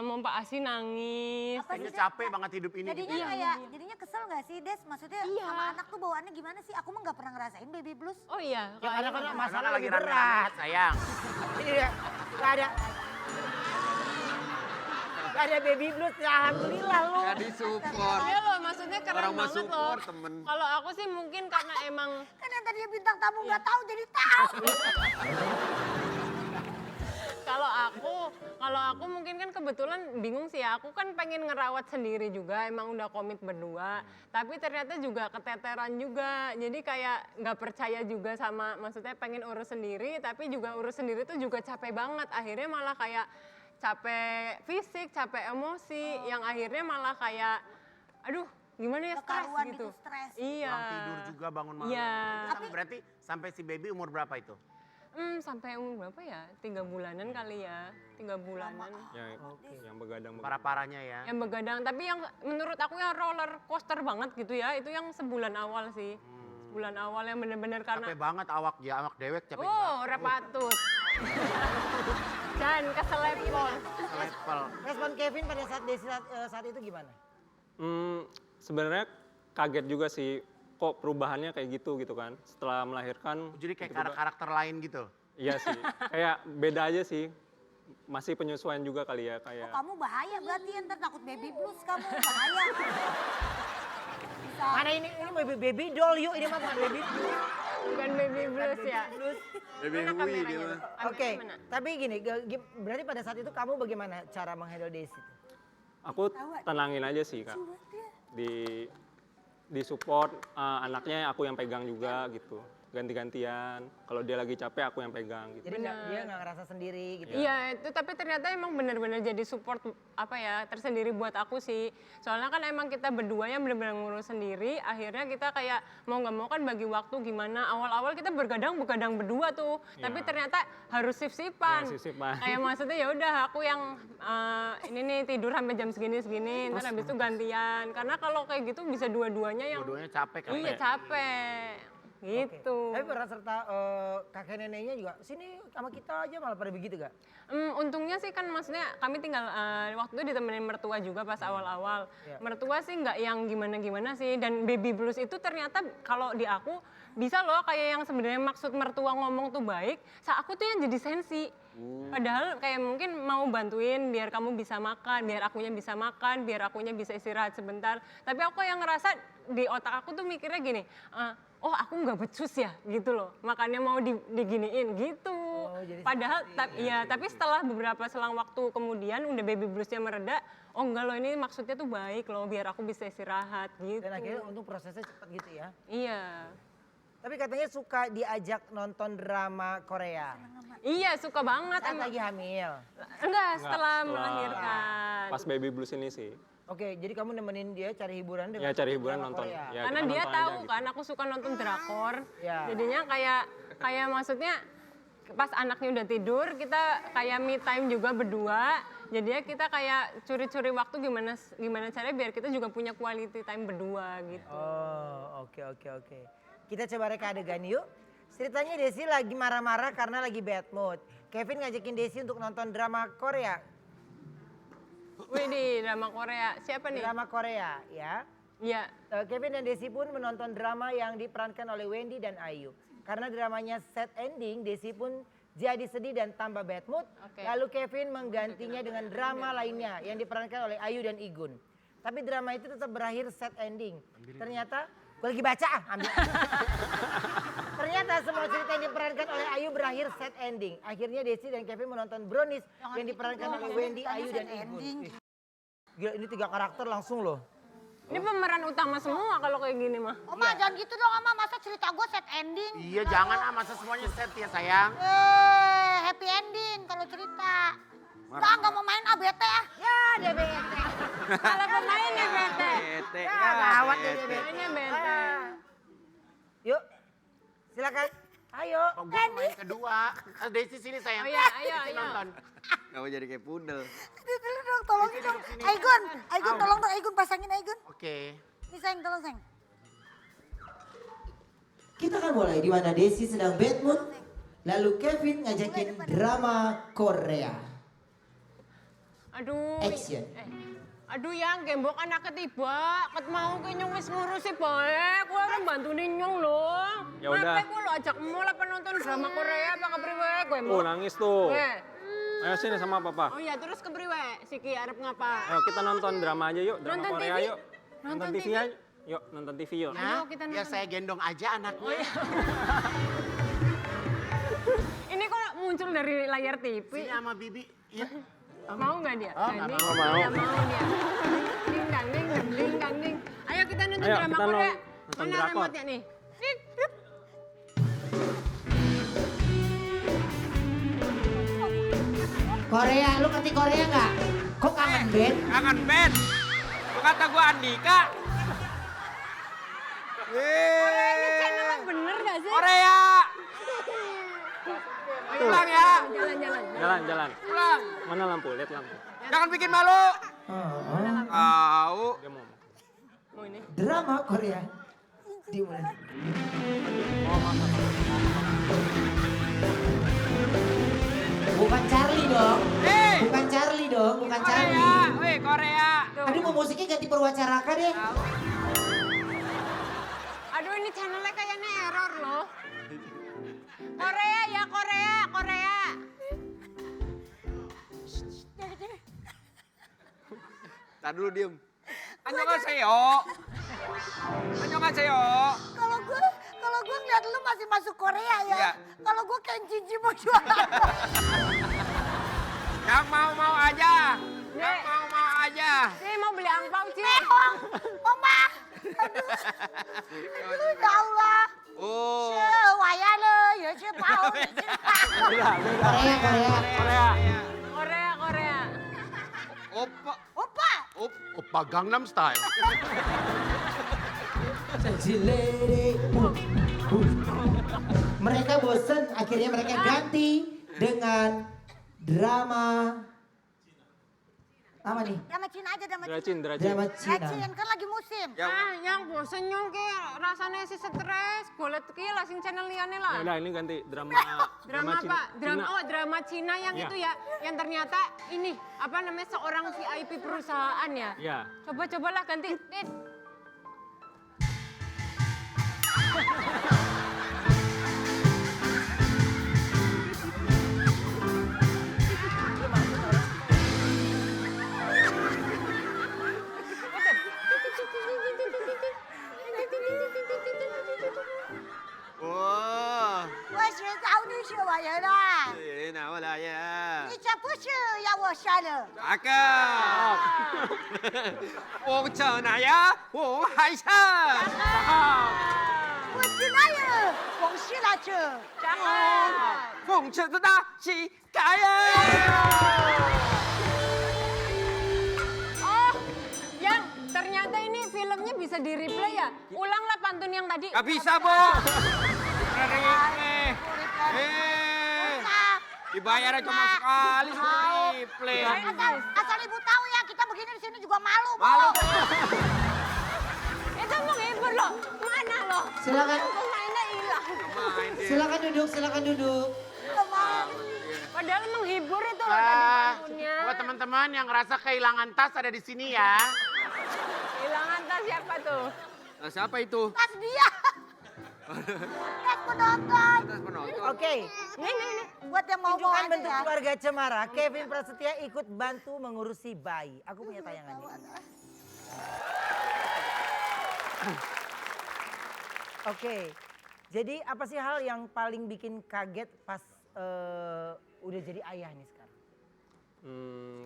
Mompa Asi nangis. Apa sih, Des? Capek banget hidup ini. Jadinya kesel gak sih Des? Maksudnya sama anak tuh bawaannya gimana sih? Aku mah gak pernah ngerasain baby blues. Oh iya. Ya kadang-kadang masalah Masalah lagi lagi berat. berat, sayang. Ini dia, gak ada baby blues, ya alhamdulillah lu. Gak disupport. Iya loh, maksudnya keren Orang mau banget loh. support temen. Kalau aku sih mungkin karena emang Kan yang tadinya bintang tamu gak tahu jadi tahu. kalau aku mungkin kan kebetulan bingung sih ya. Aku kan pengen ngerawat sendiri juga, emang udah komit berdua. Tapi ternyata juga keteteran juga. Jadi kayak nggak percaya juga sama, maksudnya pengen urus sendiri, tapi juga urus sendiri tuh juga capek banget. Akhirnya malah kayak capek fisik, capek emosi, yang akhirnya malah kayak, aduh gimana ya, stres Kekaruan gitu. stres. Iya. Kurang tidur juga bangun malam. Iya. Tapi berarti sampai si baby umur berapa itu? Sampai umur berapa ya? 3 bulanan kali ya. 3 bulanan. Yang begadang. Parah-parahnya ya. Yang begadang, tapi yang menurut aku yang roller coaster banget gitu ya, itu yang sebulan awal sih. Sebulan awal yang bener-bener karena... Capek banget awak dewek capek Oh, banget. repatut. Dan keselepol. Level. Respon Kevin pada saat Desi saat itu gimana? Sebenarnya kaget juga sih, kok perubahannya kayak gitu kan. Setelah melahirkan. Jadi kayak tiba-tiba- karakter lain gitu. Iya sih, kayak beda aja sih. Masih penyesuaian juga kali ya kayak. Kamu bahaya berarti ntar takut baby blues kamu bahaya. Bisa. Mana ini baby doll yuk, ini mah bukan baby blues. Bukan baby blues ya. Baby Mana Hui kameranya dia tuh? mah. Kameranya Oke, mana? tapi gini, berarti pada saat itu kamu bagaimana cara menghandle Desi? Aku tenangin aja sih kak. Di support anaknya aku yang pegang juga gitu. Ganti-gantian. Kalau dia lagi capek aku yang pegang gitu. Jadi dia nggak ngerasa sendiri gitu. Iya, itu tapi ternyata emang benar-benar jadi support tersendiri buat aku sih. Soalnya kan emang kita berdua yang benar-benar ngurus sendiri, akhirnya kita kayak mau nggak mau kan bagi waktu gimana. Awal-awal kita begadang berdua tuh, tapi ternyata harus sip-sipan. Ya, sip-sipan. Kayak maksudnya ya udah aku yang ini nih tidur sampai jam segini, ntar habis itu gantian. Karena kalau kayak gitu bisa dua-duanya yang Dua-duanya capek kan. iya capek. Gitu. Tapi peran serta kakek neneknya juga, sini sama kita aja malah pada begitu gak? Untungnya sih kan maksudnya kami tinggal waktu itu ditemenin mertua juga pas awal-awal. Iya. Mertua sih nggak yang gimana-gimana sih, dan baby blues itu ternyata kalau di aku bisa loh kayak yang sebenarnya maksud mertua ngomong tuh baik, aku tuh yang jadi sensi. Padahal kayak mungkin mau bantuin biar kamu bisa makan, biar akunya bisa makan, biar akunya bisa istirahat sebentar. Tapi aku yang ngerasa di otak aku tuh mikirnya gini, oh aku nggak becus ya gitu loh, makanya mau diginiin gitu. jadi Padahal tapi setelah beberapa selang waktu kemudian udah baby bluesnya mereda, oh enggak loh ini maksudnya tuh baik loh biar aku bisa istirahat gitu. Dan akhirnya untuk prosesnya cepat gitu ya. Iya. Tapi katanya suka diajak nonton drama Korea. Iya suka banget. Saat lagi hamil. Enggak, setelah melahirkan. Pas baby blues ini sih. Oke, jadi kamu nemenin dia cari hiburan Ya cari hiburan drama nonton. Korea. Ya, Karena kita dia nonton tahu aja, kan aku suka nonton drakor. Ya. Jadinya kayak maksudnya pas anaknya udah tidur kita kayak me time juga berdua. Jadinya kita kayak curi-curi waktu gimana caranya biar kita juga punya quality time berdua gitu. Oh, oke. Kita coba reka adegan yuk. Ceritanya Desi lagi marah-marah karena lagi bad mood. Kevin ngajakin Desi untuk nonton drama Korea. Wih di drama Korea, siapa nih? Drama Korea ya. Iya. Kevin dan Desi pun menonton drama yang diperankan oleh Wendy dan Ayu. Karena dramanya sad ending, Desi pun jadi sedih dan tambah bad mood. Oke. Lalu Kevin menggantinya dengan drama lainnya yang diperankan oleh Ayu dan Igun. Tapi drama itu tetap berakhir sad ending. Ternyata, gue lagi baca ambil. Ternyata semua cerita yang diperankan oleh Ayu berakhir sad ending. Akhirnya Desi dan Kevin menonton Brownies yang diperankan oleh Wendy, Ayu dan Igun. Gila, ini 3 karakter langsung loh. Ini pemeran utama semua kalau kayak gini mah. Oma jangan gitu dong Oma, masa cerita gue set ending. Iya jangan masa semuanya set ya sayang. Happy ending kalau cerita. Nggak mau main bete ah. Ya dia bete. Kalau pemainnya bete. Bete. Ya gawat dia bete. Pemainnya bete. Yuk, silakan. Ayo. Oh, gue main kedua. Desi sini sayang. Oh iya, ayo, Desi ayo. nonton. Kamu jadi kayak pudel. Dulu dong, tolongin dong. Aigun, tolong dong Aigun, pasangin Aigun. Oke. Ini sayang, tolong sayang. Kita akan mulai di mana Desi sedang bad mood, lalu Kevin ngajakin drama Korea. Aduh. Action. Aduh yang gembok anaknya tiba, ket mau ke nyong wis ngurusi bae, kowe ora bantuin nyong lho. Ya udah. Ngapain kowe lo ajak mulai penonton drama Korea apa kepriwe kowe mau? Oh nangis tuh. Kowe. Ayo sini sama papa. Oh iya terus kepriwe? Siki arep ngapa? Ayo kita nonton drama aja yuk, drama Nonton Korea TV? yuk. Nonton TV TV? aja. Yuk nonton TV yuk. Nah, kita biar nonton. saya gendong aja anaknya. Ini kok muncul dari layar TV? Sini sama Bibi. Iya. Mau nggak dia? Oh, nggak Nggak mau. Nggak mau dia. Ding dang ding dang ding dang ding. Ayo kita nonton Ayo, drama kita Korea. nonton Mana drakor. remote-nya nih? Dik, dik. Korea, lu ngerti Korea nggak? Kok kangen band? Kangen band. Lu kata gua Andika. Ini channelnya bener gak sih? Korea. Pulang ya. Jalan. Pulang. Mana lampu? Lihat lampu. Jangan bikin malu. Tahu. Dia mau. Mau ini. Drama Korea dimulai. Bukan Charlie dong. Bukan Charlie dong, bukan Charlie. Korea, weh Korea. Aduh mau musiknya ganti Perwacaraka deh. Aduh ini channelnya kayaknya error loh. Korea ya Korea. Tar dulu diem. Annyeonghaseyo. Annyeonghaseyo. Kalau gue ngeliat lu masih masuk Korea ya. Iya. Kalau gue kayak cici mau jualan. Yang mau aja. Yang mau aja. Nih mau beli angpau Ci. Oma. Aduh ya Allah. Oh. Waya le, ya cepau. Korea. Oppa Gangnam Style. Sexy lady. Mereka bosen, akhirnya mereka ganti dengan drama apa nih? Drama Cina aja, drama Drama Drama Cina. Cina kan lagi musim. Yang bosen nyong ki rasanya si stres. Boleh ki lah sing channel liane lah. Udah ini ganti drama Drama apa? Cina. Drama Cina yang Ya. itu ya, yang ternyata ini apa namanya seorang VIP perusahaan ya. Ya. Cobalah ganti. Dit. Wah. 我是找你是我人了， Nak wala ya. 你这不是要我杀了？ Cakep. Wong Cenaya, Wong Haishan. 我去哪里？我是来着。 Wong Cenzeda si kaya. Oh, yang ternyata ini filmnya bisa di replay ya. Ulanglah pantun yang tadi. Gak bisa, Bu. Dibayarnya cuma sekali suruh replay. Asal ibu tahu ya, kita begini di sini juga malu, Bu. Malu. Itu menghibur loh. Mana loh? Silakan. Pemainnya hilang. Silakan duduk. Padahal menghibur itu loh tadi pantunnya. Buat teman-teman yang ngerasa kehilangan tas ada di sini ya. Hilangan tas siapa tuh? Nah, siapa itu? Tas dia. Tas penonton. Tas penonton. Oke, Nih. Buat yang mau tunjukkan aja bentuk ya. keluarga Cemara. Kevin Prasetya ikut bantu mengurusi bayi. Aku punya tayangannya. Oke, jadi apa sih hal yang paling bikin kaget pas udah jadi ayah nih sekarang?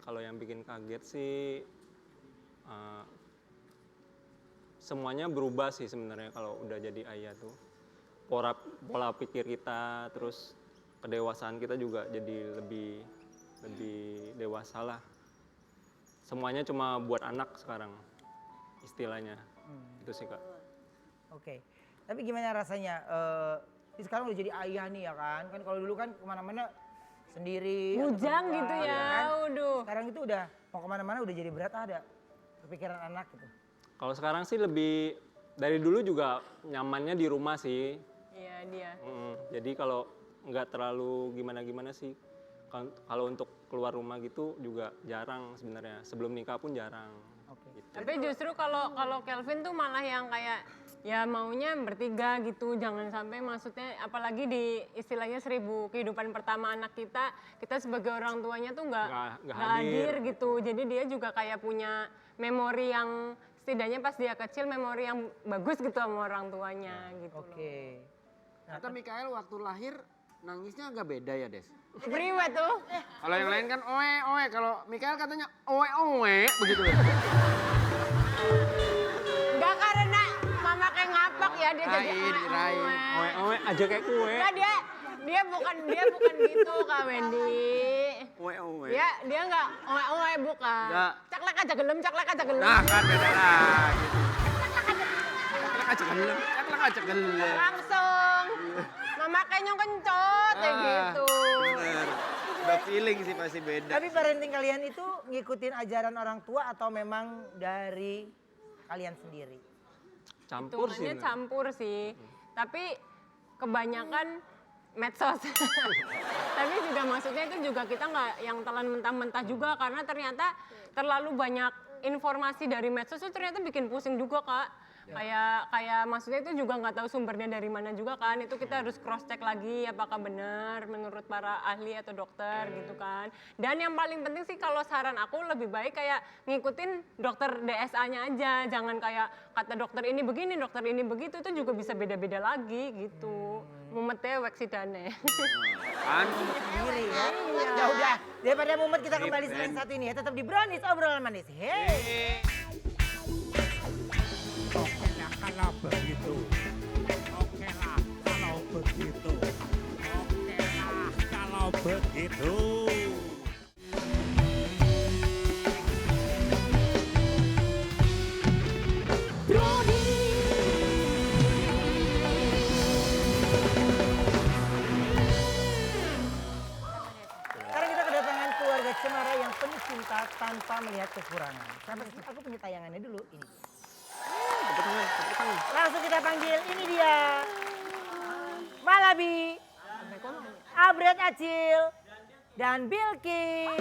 Kalau yang bikin kaget sih semuanya berubah sih sebenarnya kalau udah jadi ayah tuh. Pola pikir kita, terus kedewasaan kita juga jadi lebih dewasa lah. Semuanya cuma buat anak sekarang istilahnya. Itu sih Kak. Oke, tapi gimana rasanya? Sekarang udah jadi ayah nih ya kan? Kan kalau dulu kan kemana-mana sendiri. atau Bujang berdua, gitu ya. kan? Waduh. Sekarang itu udah mau kemana-mana udah jadi berat ada kepikiran anak gitu. Kalau sekarang sih lebih dari dulu juga nyamannya di rumah sih. Iya dia. Jadi kalau nggak terlalu gimana-gimana sih. Kalau untuk keluar rumah gitu juga jarang sebenarnya. Sebelum nikah pun jarang. Gitu. Tapi justru kalau Kelvin tuh malah yang kayak ya maunya bertiga gitu, jangan sampai maksudnya apalagi di istilahnya 1000 kehidupan pertama anak kita sebagai orang tuanya tuh nggak hadir gitu. Jadi dia juga kayak punya memori yang setidaknya pas dia kecil memori yang bagus gitu sama orang tuanya gitu. Oke. Kata Mikael waktu lahir nangisnya agak beda ya, Des? Priwet tuh. Kalau yang lain kan oe. Kalau Mikael katanya oe begitu ya. Enggak karena mama kayak ngapak ya dia jadi Dirain. Oe aja kayak kue. Enggak dia bukan gitu Kak Wendy. Oe. Dia enggak oe bukan. Enggak. Caklek aja gelem. Nah kan beda lagi. Caklek aja gelem. Langsung Makanya kencot kayak gitu. Bener. Udah feeling sih pasti beda. Tapi parenting kalian itu ngikutin ajaran orang tua atau memang dari kalian sendiri? Campur sih. Hitungannya campur sih. Tapi kebanyakan medsos. Tapi juga maksudnya itu juga kita nggak yang telan mentah-mentah juga karena ternyata terlalu banyak informasi dari medsos itu ternyata bikin pusing juga Kak. Kayak maksudnya itu juga nggak tahu sumbernya dari mana juga kan. Itu kita harus cross check lagi apakah benar menurut para ahli atau dokter gitu kan. Dan yang paling penting sih kalau saran aku lebih baik kayak ngikutin dokter DSA-nya aja. Jangan kayak kata dokter ini begini, dokter ini begitu. Itu juga bisa beda-beda lagi gitu. Mumetnya weksidane. Kan? Sendiri ya. Ya udah, daripada mumet kita kembali selain satu ini ya. Tetap di Brownies obrolan manis. Hey. Oke lah kalau begitu. Oke lah kalau begitu. Oke lah kalau begitu. Sekarang kita kedatangan keluarga Cemara yang penuh cinta tanpa melihat kekurangan. Sampai aku punya tayangannya dulu ini. Langsung kita panggil, ini dia. Malabi, Abret Acil, dan Bilkis.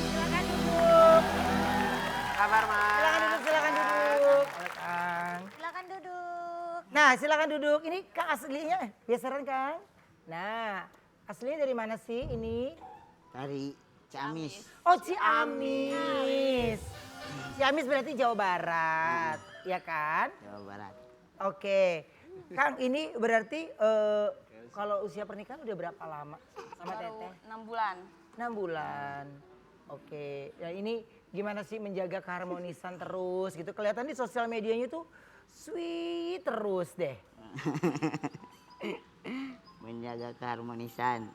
Silakan duduk. Kabar Mas. Silakan duduk, silakan duduk. Kang. Silakan duduk. Nah, silakan duduk. Ini Kang aslinya, biasaran Kang. Nah, aslinya dari mana sih ini? Dari Ciamis. Oh, Ciamis. Ciamis berarti Jawa Barat, ya kan? Jawa Barat. Oke. Kang, ini berarti kalau usia pernikahan udah berapa lama sama Teteh? 6 bulan. 6 bulan. Oke. Ya ini gimana sih menjaga keharmonisan terus gitu. Kelihatan di sosial medianya tuh sweet terus deh. Menjaga keharmonisan.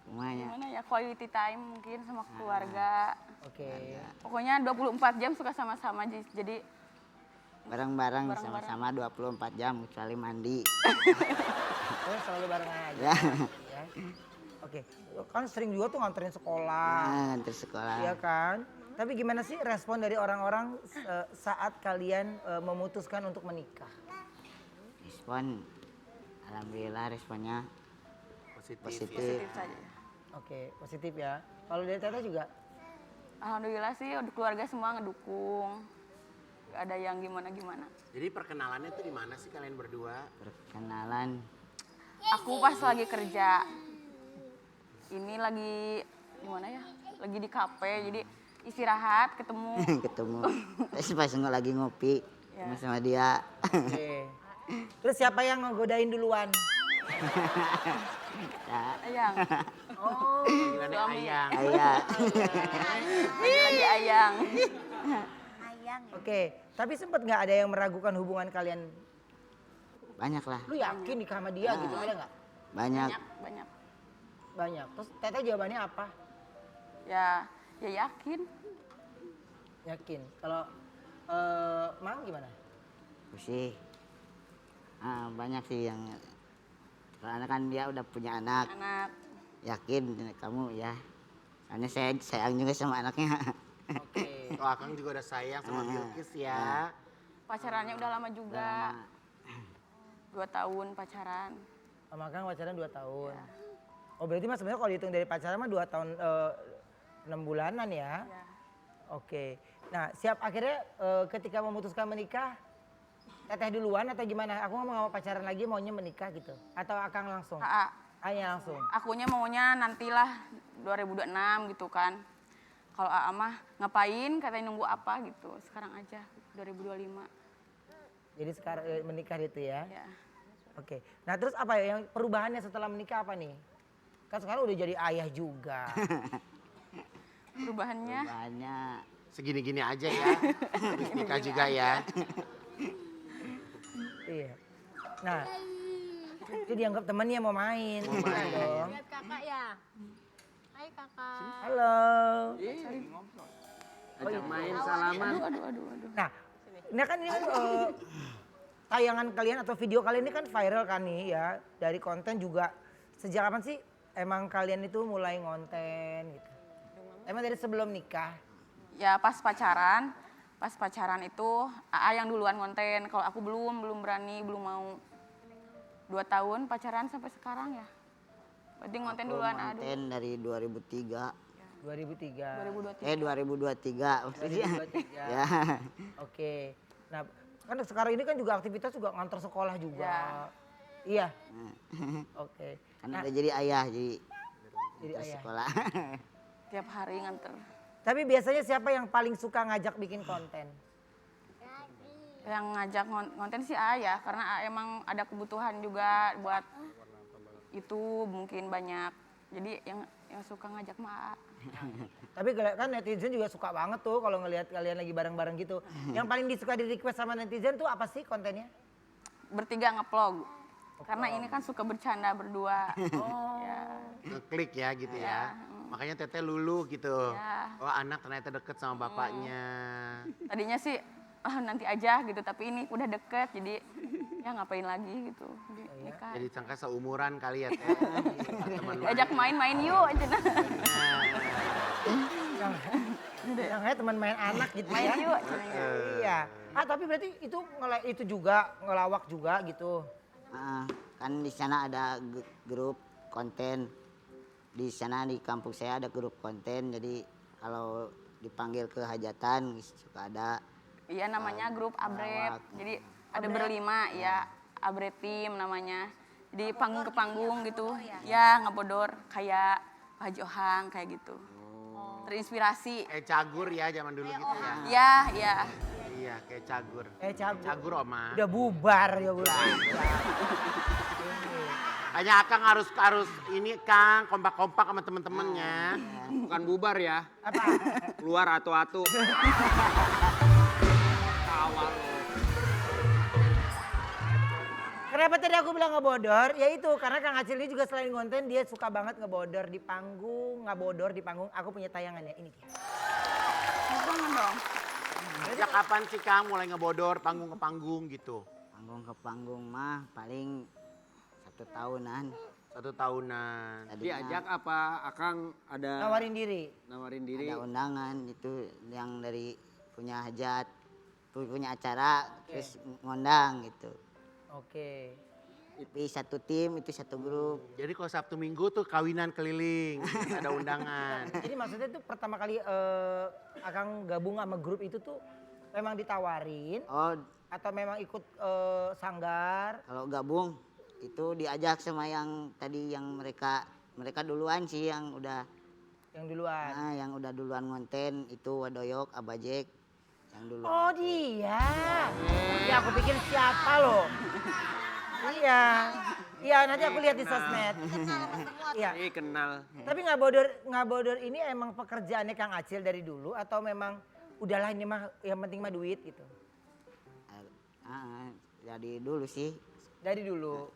Semuanya. Gimana ya, quality time mungkin sama keluarga. Oke. Pokoknya 24 jam suka sama-sama jadi Bareng-bareng Bareng-bareng. sama-sama 24 jam kecuali mandi. Oh, selalu bareng aja. Ya. Ya. Oke. Kan sering juga tuh nganterin sekolah. Nah, nganter sekolah. Iya kan? Tapi gimana sih respon dari orang-orang saat kalian memutuskan untuk menikah? Respon, alhamdulillah responnya positif. saja. Oke, positif ya. Kalau dari Teteh juga? Alhamdulillah sih keluarga semua ngedukung. Gak ada yang gimana-gimana. Jadi perkenalannya tuh di mana sih kalian berdua? Perkenalan Aku pas lagi kerja. Ini lagi di mana ya? Lagi di kafe, jadi istirahat ketemu. ketemu. Terus pas lagi ngopi Ya. sama dia. Oke. Terus siapa yang ngegodain duluan? Ya. Ayang. Oh, Panggilannya Suami. Ayang. Ayah. Lagi Ayang. Ayang. oke. Tapi sempat nggak ada yang meragukan hubungan kalian? Banyak lah. Lu yakin nikah sama dia gitu? Ada nggak? Banyak. Banyak. Banyak. Terus Teteh jawabannya apa? Ya yakin. Yakin. Kalau Mang gimana? Aku sih banyak sih yang karena kan dia udah punya anak. Anak. Yakin kamu ya. Karena saya sayang juga sama anaknya. Oke. Oh, Akang juga udah sayang sama Bilkis ya. Pacarannya udah lama juga. 2 tahun pacaran. Sama Kang pacaran 2 tahun. Oh berarti mas sebenarnya kalau dihitung dari pacaran mah 2 tahun 6 bulanan ya? Ya. Oke. Nah siap akhirnya ketika memutuskan menikah, Teteh duluan atau gimana? Aku mau pacaran lagi maunya menikah gitu? Atau Akang langsung? Ayah langsung? Akunya maunya nantilah 2026 gitu kan. Kalau AA mah ngapain, katanya nunggu apa gitu. Sekarang aja 2025. Jadi sekarang menikah itu ya? Ya. Oke. Nah terus apa ya yang perubahannya setelah menikah apa nih? Kan sekarang udah jadi ayah juga. Perubahannya Segini-gini aja ya. Habis nikah juga ya. Iya. Nah, itu dianggap temannya mau main. Mau main dong. Lihat kakak ya. Hai kakak. Halo. Ajak main salaman. Nah, ini kan ini tayangan kalian atau video kalian ini kan viral kan nih ya. Dari konten juga. Sejak kapan sih emang kalian itu mulai ngonten gitu? Emang dari sebelum nikah? ya pas pacaran itu AA yang duluan ngonten. Kalau aku belum berani, belum mau. 2 tahun pacaran sampai sekarang ya. Berarti ngonten duluan AA dulu. Ngonten dari 2003. 2003. 2023 maksudnya. 2023. Ya. Oke. Nah, kan sekarang ini kan juga aktivitas juga ngantar sekolah juga. Iya. Oke. Karena udah jadi ayah jadi ayah. sekolah. Tiap hari nganter. Tapi biasanya siapa yang paling suka ngajak bikin konten? Yang ngajak ngonten sih AA ya, karena AA emang ada kebutuhan juga buat itu mungkin banyak. Jadi yang suka ngajak mah AA. Tapi kan netizen juga suka banget tuh kalau ngelihat kalian lagi bareng-bareng gitu. Yang paling disuka di request sama netizen tuh apa sih kontennya? Bertiga ngevlog. Karena ini kan suka bercanda berdua. Ya. Ngeklik ya gitu ya. Makanya Teteh lulu gitu. Oh anak ternyata deket sama bapaknya. Tadinya sih nanti aja gitu, tapi ini udah deket jadi ya ngapain lagi gitu. Nikah. Jadi sangka seumuran kali ya Teh. Ajak main-main yuk aja. Yang teman main anak gitu Main ya. yuk. Iya. Tapi berarti itu juga ngelawak juga gitu. Kan di sana ada grup konten. Di sana di kampung saya ada grup konten, jadi kalau dipanggil ke hajatan suka ada. Iya namanya grup Abrep. Jadi ada berlima ya, Abrep Team namanya. Jadi panggung ke panggung gitu. Ya ngebodor kayak Pak Haji Ohang kayak gitu. Terinspirasi. Kayak cagur ya zaman dulu gitu ya. Iya, iya. Iya kayak cagur. Cagur Oma. Udah bubar ya Bu. Hanya Akang harus ini Kang kompak-kompak sama temen-temennya. Bukan bubar ya. Apa? Keluar atu-atu. Kawal. Kenapa tadi aku bilang ngebodor? Ya itu karena Kang Acil ini juga selain konten dia suka banget ngebodor di panggung, ngebodor di panggung. Aku punya tayangan ya, ini dia. Jangan dong. Sejak kapan sih Kang mulai ngebodor panggung ke panggung gitu? Panggung ke panggung mah paling 1 tahunan. 1 tahunan. Diajak apa? Akang ada Nawarin diri. nawarin diri. Ada undangan itu yang dari punya hajat, punya acara, terus ngundang gitu. Oke. Tapi satu tim itu satu grup. Jadi kalau Sabtu Minggu tuh kawinan keliling, ada undangan. Jadi maksudnya tuh pertama kali Akang gabung sama grup itu tuh memang ditawarin Oh, atau memang ikut sanggar? kalau gabung itu diajak sama yang tadi yang mereka duluan sih yang udah duluan. yang udah duluan ngonten itu Wadoyok, Abajek yang duluan. Oh dia. Ya aku pikir siapa loh. Iya. Iya nanti aku lihat di sosmed. Iya. Kenal. Tapi ngabodor ini emang pekerjaannya Kang Acil dari dulu atau memang udahlah ini mah yang penting mah duit gitu? Dari dulu sih. Dari dulu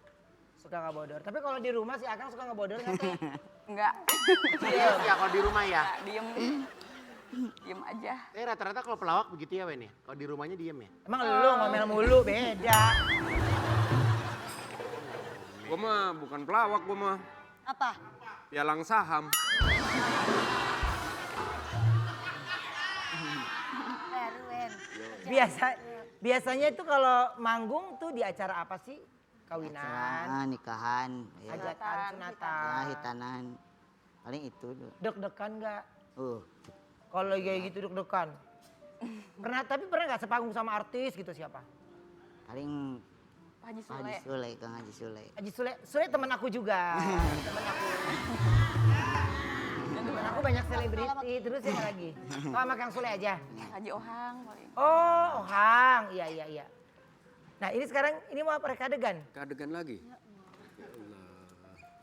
suka ngabodor. Tapi kalau di rumah si Akang suka ngabodor nggak tuh? Enggak. Serius ya kalau di rumah ya? Diem aja. Rata-rata kalau pelawak begitu ya Wen ya? Kalau di rumahnya diem ya? Emang lu ngomel mulu beda. Gua mah bukan pelawak, gua mah Apa? pialang saham. Erwin. Biasanya itu kalau manggung tuh di acara apa sih? Kawinan, Acara, nikahan, ya. hajatan, sunatan. Ya, hitanan. Paling itu. Deg-degan nggak? Kalau kayak gitu deg-degan. Pernah nggak sepanggung sama artis gitu siapa? Paling Haji Pak Haji Sule, Kang Haji Sule. Haji Sule teman aku juga. Teman aku banyak selebriti, terus yang lagi. Oh, sama Kang Sule aja. Haji Ohang paling. Oh, Ohang. Iya. Nah ini sekarang ini mau mereka adegan. Ke adegan lagi.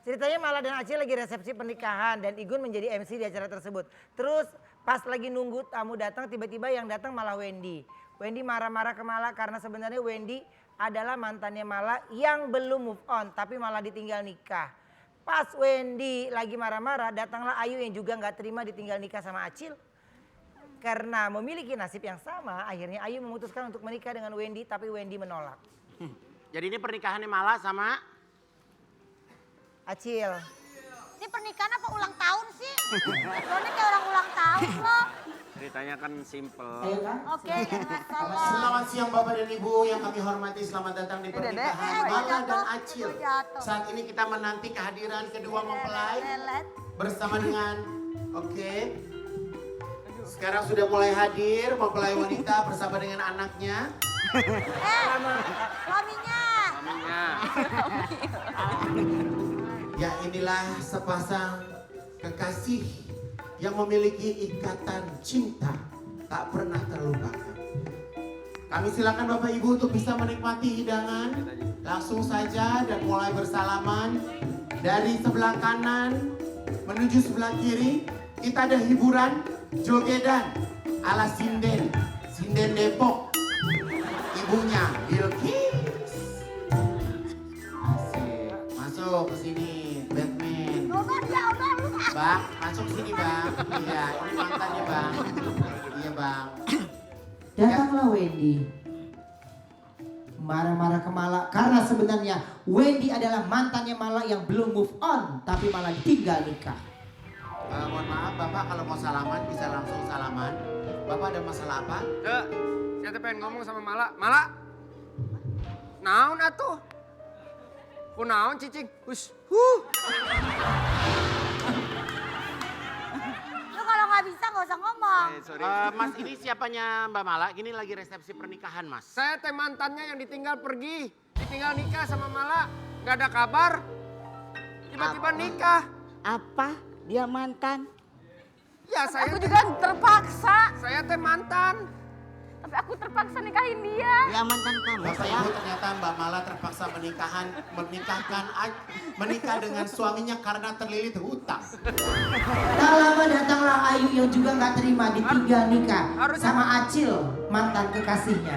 Ceritanya Mala dan Acil lagi resepsi pernikahan dan Igun menjadi MC di acara tersebut. Terus pas lagi nunggu tamu datang, tiba-tiba yang datang malah Wendy. Wendy marah-marah ke Mala karena sebenarnya Wendy adalah mantannya Mala yang belum move on tapi malah ditinggal nikah. Pas Wendy lagi marah-marah, datanglah Ayu yang juga nggak terima ditinggal nikah sama Acil. Karena memiliki nasib yang sama, akhirnya Ayu memutuskan untuk menikah dengan Wendy tapi Wendy menolak. Jadi ini pernikahannya Mala sama Acil. Ini pernikahan apa ulang tahun sih? Soalnya kayak orang ulang tahun loh. Ceritanya kan simple. Oke, jangan salah. Selamat siang Bapak dan Ibu yang kami hormati. Selamat datang di pernikahan Mala dan Acil. Saat ini kita menanti kehadiran kedua mempelai bersama dengan sekarang sudah mulai hadir mempelai wanita bersama dengan anaknya. Suaminya. Ya inilah sepasang kekasih yang memiliki ikatan cinta tak pernah terlupakan. Kami silakan Bapak Ibu untuk bisa menikmati hidangan. Langsung saja dan mulai bersalaman. Dari sebelah kanan menuju sebelah kiri kita ada hiburan jogedan ala sinden. Sinden Depok. Ibunya Bilkis. Asik. Masuk ke sini Batman. Bang, masuk sini Bang. Iya, ini mantannya Bang. Iya Bang. Datanglah Wendy. Marah-marah ke Mala karena sebenarnya Wendy adalah mantannya Mala yang belum move on tapi malah tinggal nikah. Mohon maaf Bapak kalau mau salaman bisa langsung salaman. Bapak ada masalah apa? Saya pengen ngomong sama Mala. Mala? Naon atuh? Kunaon cicing? Lu kalau nggak bisa nggak usah ngomong. Mas ini siapanya Mbak Mala? Ini lagi resepsi pernikahan Mas. Saya teh mantannya yang ditinggal pergi. Ditinggal nikah sama Mala. Gak ada kabar. Tiba-tiba nikah. Apa? Dia mantan? Ya saya Aku juga terpaksa. Saya teh mantan. Tapi aku terpaksa nikahin dia. Dia mantan kamu Bapak Ibu ternyata Mbak Mala terpaksa menikah dengan suaminya karena terlilit hutang. Tak lama datanglah Ayu yang juga nggak terima ditinggal nikah sama Acil mantan kekasihnya.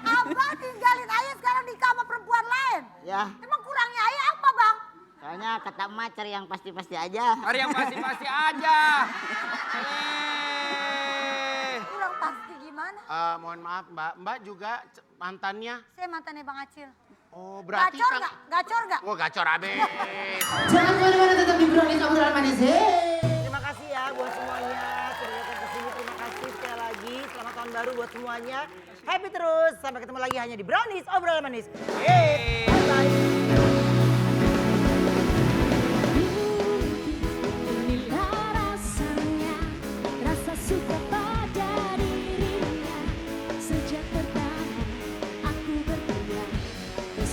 Abang tinggalin Ayu sekarang nikah sama perempuan lain. Ya. Emang kurangnya Ayu apa Bang? Soalnya kata emak cari yang pasti-pasti aja. Cari yang pasti-pasti aja. Kurang pasti gimana? Mohon maaf Mbak juga mantannya. Saya mantannya Bang Acil. Oh berarti Gacor nggak? Gacor nggak? Oh gacor abis. Jangan kemana-mana, tetap di Brownies obrolan manis. Terima kasih ya buat semuanya. Sudah datang ke sini. Terima kasih sekali lagi. Selamat tahun baru buat semuanya. Happy terus. Sampai ketemu lagi hanya di Brownies obrolan manis. Bye. Inilah rasanya, rasa suka pada dirinya. Sejak pertama aku berdua, terus